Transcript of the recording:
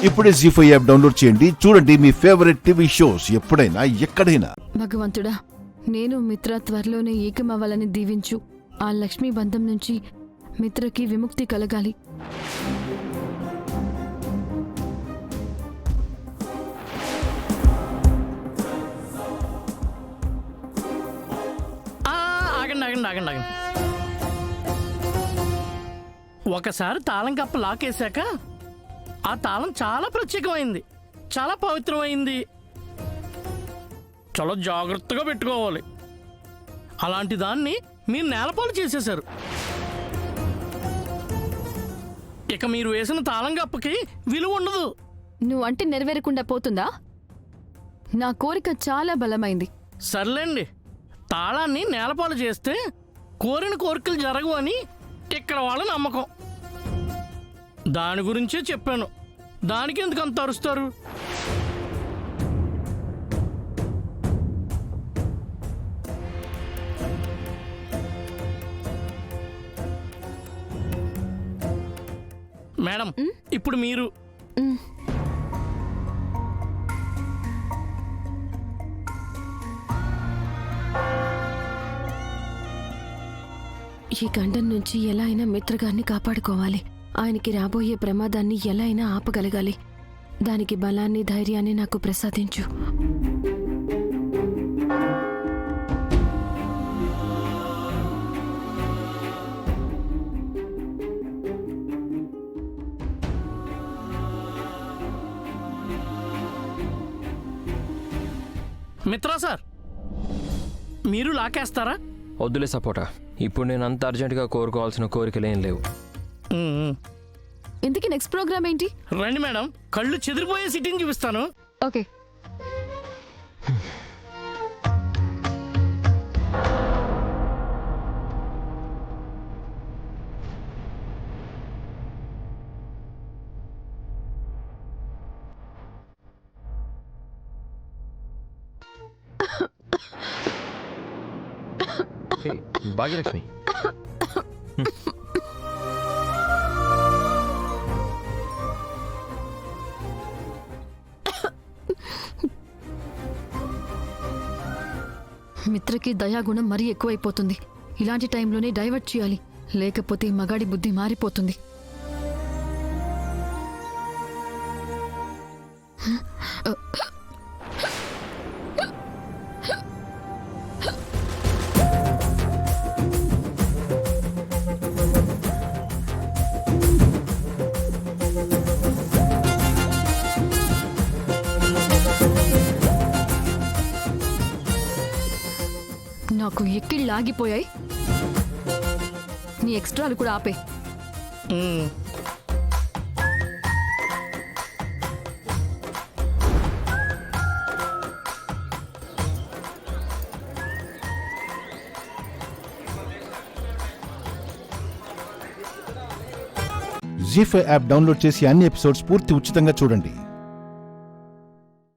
ఇప్పుడే జీ5 app download చేయండి. చూడండి మీ ఫేవరెట్ టీవీ షోస్ ఎప్పుడైనా ఎక్కడైనా. భగవంతుడా, నేను మిత్ర త్వరలోనే ఏకమవ్వాలని దీవించు. ఆ లక్ష్మీ బంధం నుంచి మిత్రకి విముక్తి కలగాలి. ఆగండి. ఒకసారి తాళం కప్ప లాకేశాక ఆ తాళం చాలా ప్రత్యేకమైంది, చాలా పవిత్రమైంది. చాలా జాగ్రత్తగా పెట్టుకోవాలి. అలాంటి దాన్ని మీరు నేలపాలు చేసేశారు. ఇక మీరు వేసిన తాళం కప్పకి విలువ ఉండదు. నువ్వంటే నెరవేరకుండా పోతుందా? నా కోరిక చాలా బలమైంది. సర్లేండి, తాళాన్ని నేలపాలు చేస్తే కోరిన కోరికలు జరగవు అని ఇక్కడ వాళ్ళ నమ్మకం. దాని గురించే చెప్పాను. దానికి ఎందుకు అంత అరుస్తారు? మేడం, ఇప్పుడు మీరు ఈ గండం నుంచి ఎలా అయినా మిత్రగారిని కాపాడుకోవాలి. ఆయనకి రాబోయే ప్రమాదాన్ని ఎలా అయినా ఆపగలగాలి. దానికి బలాన్ని, ధైర్యాన్ని నాకు ప్రసాదించు. మిత్రా సార్, మీరు లాకేస్తారా? వద్దులే సపోటా, ఇప్పుడు నేను అంత అర్జెంటుగా కోరుకోవాల్సిన కోరికలేం లేవు. ఇంతకీ నెక్స్ట్ ప్రోగ్రామ్ ఏంటి? రండి మేడం, కళ్ళు చెదిరిపోయే సిట్టింగ్ చూపిస్తాను. ఓకే. భాగ్యలక్ష్మి, మిత్రకి దయాగుణం మరీ ఎక్కువైపోతుంది. ఇలాంటి టైంలోనే డైవర్ట్ చేయాలి, లేకపోతే మగాడి బుద్ధి మారిపోతుంది. నాకు ఎక్కిళ్ళు ఆగిపోయాయి. నీ ఎక్స్ట్రాలు కూడా ఆపే. జీ5 యాప్ డౌన్లోడ్ చేసి అన్ని ఎపిసోడ్స్ పూర్తి ఉచితంగా చూడండి.